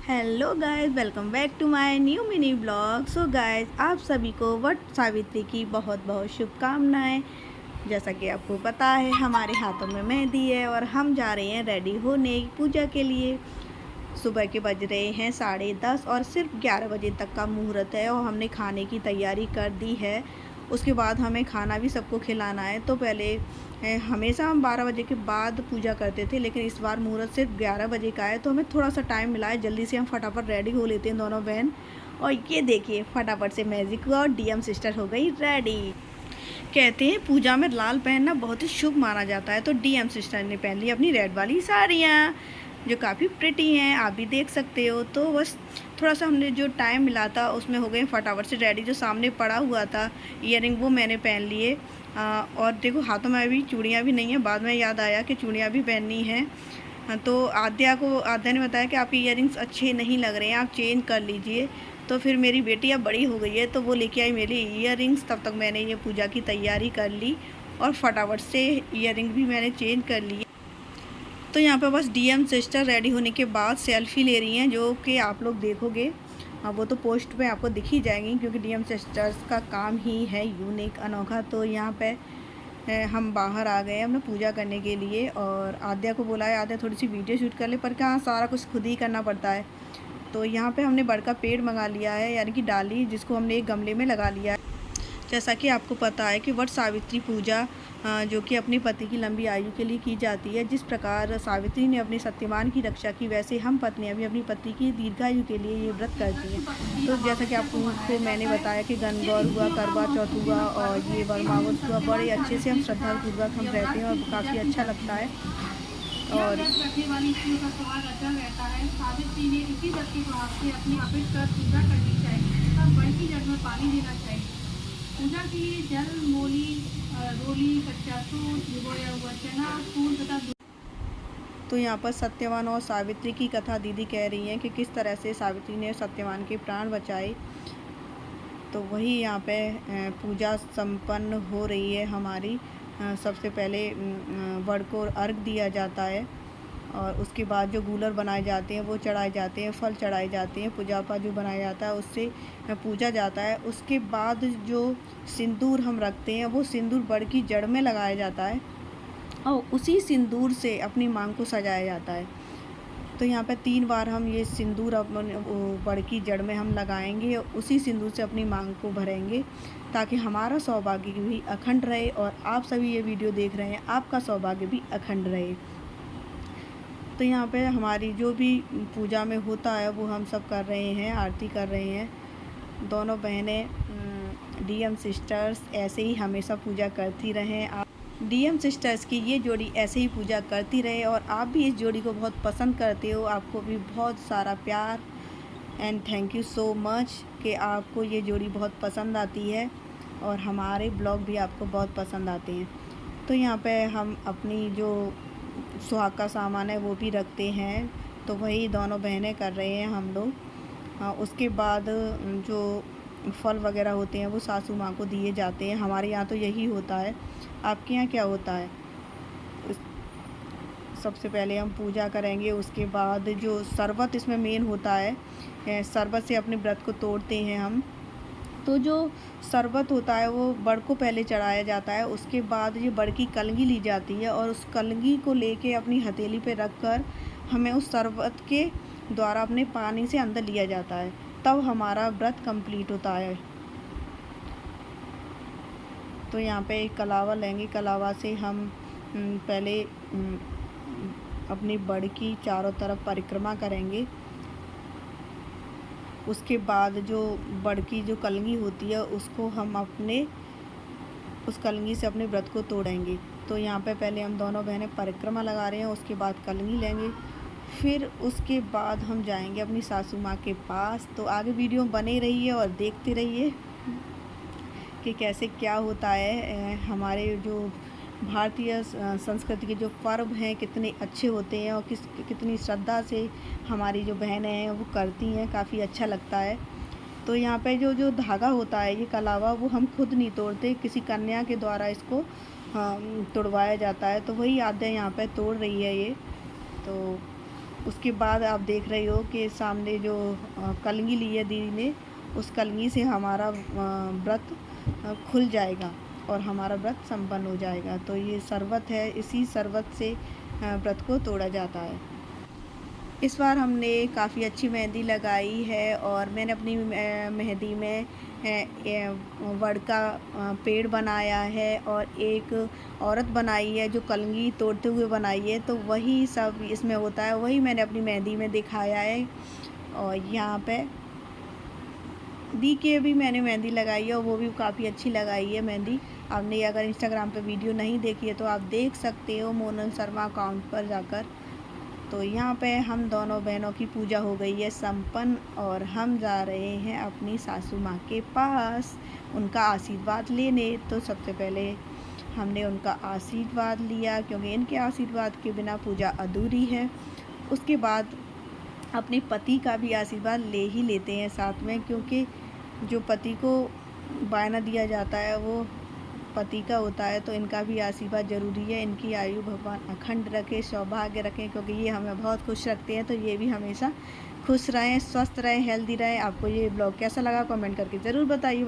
Hello guys, welcome back to my new mini blog. So guys, आप सभी को वट सावित्री की बहुत बहुत शुभकामनाएं। जैसा कि आपको पता है, हमारे हाथों में मेहंदी है और हम जा रहे हैं रेडी होने पूजा के लिए। सुबह के बज रहे हैं 10:30 और सिर्फ 11 बजे तक का मुहूर्त है और हमने खाने की तैयारी कर दी है। उसके बाद हमें खाना भी सबको खिलाना है। तो पहले हमेशा हम 12 बजे के बाद पूजा करते थे, लेकिन इस बार मुहूर्त सिर्फ 11 बजे का है, तो हमें थोड़ा सा टाइम मिला है। जल्दी से हम फटाफट रेडी हो लेते हैं दोनों बहन। और ये देखिए, फटाफट से मैजिक हुआ और डीएम सिस्टर हो गई रेडी। कहते हैं पूजा में लाल पहनना बहुत ही शुभ माना जाता है, तो डीएम सिस्टर ने पहन ली अपनी रेड वाली साड़ियाँ, जो काफ़ी प्रिटी हैं, आप भी देख सकते हो। तो बस थोड़ा सा हमने जो टाइम मिला था उसमें हो गए फटाफट से रेडी। जो सामने पड़ा हुआ था ईयरिंग, वो मैंने पहन लिए। और देखो, हाथों में अभी चूड़ियाँ भी नहीं हैं, बाद में याद आया कि चूड़ियाँ भी पहननी हैं। तो आद्या ने बताया कि आपके ईयरिंग्स अच्छे नहीं लग रहे हैं, आप चेंज कर लीजिए। तो फिर मेरी बेटी अब बड़ी हो गई है, तो वो लेके आई मेरी ईयरिंग्स। तब तक मैंने ये पूजा की तैयारी कर ली और फटाफट से ईयरिंग भी मैंने चेंज कर ली। तो यहाँ पे बस डीएम सिस्टर रेडी होने के बाद सेल्फ़ी ले रही हैं, जो कि आप लोग देखोगे। वो तो पोस्ट पे आपको दिख ही जाएंगी, क्योंकि डीएम सिस्टर्स का काम ही है यूनिक, अनोखा। तो यहाँ पे हम बाहर आ गए अपना पूजा करने के लिए और आद्या को बोला है आद्या थोड़ी सी वीडियो शूट कर ले, पर कहाँ, सारा कुछ खुद ही करना पड़ता है। तो यहाँ पे हमने बड़ का पेड़ मंगा लिया है, यानी कि डाली, जिसको हमने एक गमले में लगा लिया है। जैसा कि आपको पता है कि वट सावित्री पूजा जो कि अपने पति की लंबी आयु के लिए की जाती है। जिस प्रकार सावित्री ने अपने सत्यवान की रक्षा की, वैसे हम पत्नियां भी अपनी पति की दीर्घायु के लिए ये व्रत करती हैं। तो जैसा कि आपको मैंने बताया कि गणगौर हुआ, करवा चौथ हुआ और ये वरमावत हुआ, बड़े अच्छे से हम श्रद्धापूर्वक हम रहते हैं और काफ़ी अच्छा लगता है। और सावित्री ने इसी व्रत के प्रभाव से अपनी अपिट कर पूजा करनी चाहिए और बड़ी की जड़ में पानी देना चाहिए। पूजा के लिए जल, मोली, रोली, कच्चा सूत, भिगोया हुआ चना, फूल तथा। तो यहाँ पर सत्यवान और सावित्री की कथा दीदी कह रही हैं कि किस तरह से सावित्री ने सत्यवान के प्राण बचाए। तो वही यहाँ पे पूजा संपन्न हो रही है हमारी। सबसे पहले वड़ को अर्घ दिया जाता है और उसके बाद जो गूलर बनाए जाते हैं वो चढ़ाए जाते हैं, फल चढ़ाए जाते हैं, पूजा पाठ जो बनाया जाता है उससे पूजा जाता है। उसके बाद जो सिंदूर हम रखते हैं, वो सिंदूर बड़ की जड़ में लगाया जाता है और उसी सिंदूर से अपनी मांग को सजाया जाता है। तो यहाँ पे 3 बार हम ये सिंदूर बड़ की जड़ में हम लगाएंगे और उसी सिंदूर से अपनी मांग को भरेंगे, ताकि हमारा सौभाग्य भी अखंड रहे और आप सभी ये वीडियो देख रहे हैं, आपका सौभाग्य भी अखंड रहे। तो यहाँ पे हमारी जो भी पूजा में होता है वो हम सब कर रहे हैं, आरती कर रहे हैं। दोनों बहनें डीएम सिस्टर्स ऐसे ही हमेशा पूजा करती रहें। आप डीएम सिस्टर्स की ये जोड़ी ऐसे ही पूजा करती रहे और आप भी इस जोड़ी को बहुत पसंद करते हो। आपको भी बहुत सारा प्यार and thank you so much कि आपको ये जोड़ी बहुत पसंद आती है और हमारे ब्लॉग भी आपको बहुत पसंद आते हैं। तो यहाँ पे हम अपनी जो सुहाग का सामान है वो भी रखते हैं, तो वही दोनों बहनें कर रहे हैं हम लोग। उसके बाद जो फल वगैरह होते हैं वो सासू माँ को दिए जाते हैं। हमारे यहाँ तो यही होता है, आपके यहाँ क्या होता है? सबसे पहले हम पूजा करेंगे, उसके बाद जो शरबत इसमें मेन होता है, शरबत से अपने व्रत को तोड़ते हैं हम। तो जो शरबत होता है वो बड़ को पहले चढ़ाया जाता है, उसके बाद ये बड़ की कलगी ली जाती है और उस कलगी को लेके अपनी हथेली पे रख कर हमें उस शरबत के द्वारा अपने पानी से अंदर लिया जाता है, तब हमारा व्रत कंप्लीट होता है। तो यहाँ पे एक कलावा लेंगे, कलावा से हम पहले अपनी बड़ की चारों तरफ परिक्रमा करेंगे। उसके बाद जो बड़ की जो कलगी होती है उसको हम उस कलगी से अपने व्रत को तोड़ेंगे। तो यहाँ पे पहले हम दोनों बहनें परिक्रमा लगा रहे हैं, उसके बाद कलगी लेंगे, फिर उसके बाद हम जाएंगे अपनी सासू माँ के पास। तो आगे वीडियो बने रहिए और देखते रहिए कि कैसे क्या होता है। हमारे जो भारतीय संस्कृति के जो पर्व हैं कितने अच्छे होते हैं और कितनी श्रद्धा से हमारी जो बहनें हैं वो करती हैं, काफ़ी अच्छा लगता है। तो यहाँ पे जो धागा होता है, ये कलावा, वो हम खुद नहीं तोड़ते, किसी कन्या के द्वारा इसको तोड़वाया जाता है। तो वही आद्या यहाँ पे तोड़ रही है ये। तो उसके बाद आप देख रहे हो कि सामने जो कलगी ली है दीदी ने, उस कलगी से हमारा व्रत खुल जाएगा और हमारा व्रत संपन्न हो जाएगा। तो ये शरबत है, इसी शरबत से व्रत को तोड़ा जाता है। इस बार हमने काफ़ी अच्छी मेहंदी लगाई है और मैंने अपनी मेहंदी में वड़ का पेड़ बनाया है और एक औरत बनाई है जो कलगी तोड़ते हुए बनाई है। तो वही सब इसमें होता है, वही मैंने अपनी मेहंदी में दिखाया है। और यहाँ पे दी के भी मैंने मेहंदी लगाई है और वो भी काफ़ी अच्छी लगाई है मेहंदी। आपने अगर इंस्टाग्राम पे वीडियो नहीं देखी है तो आप देख सकते हो मोनल शर्मा अकाउंट पर जाकर। तो यहाँ पे हम दोनों बहनों की पूजा हो गई है संपन्न और हम जा रहे हैं अपनी सासू माँ के पास उनका आशीर्वाद लेने। तो सबसे पहले हमने उनका आशीर्वाद लिया क्योंकि इनके आशीर्वाद के बिना पूजा अधूरी है। उसके बाद अपने पति का भी आशीर्वाद ले ही लेते हैं साथ में, क्योंकि जो पति को बायना दिया जाता है वो पति का होता है। तो इनका भी आशीर्वाद ज़रूरी है। इनकी आयु भगवान अखंड रखे, सौभाग्य रखें, क्योंकि ये हमें बहुत खुश रखते हैं। तो ये भी हमेशा खुश रहें, स्वस्थ रहें, हेल्दी रहें। आपको ये ब्लॉग कैसा लगा कमेंट करके ज़रूर बताइए।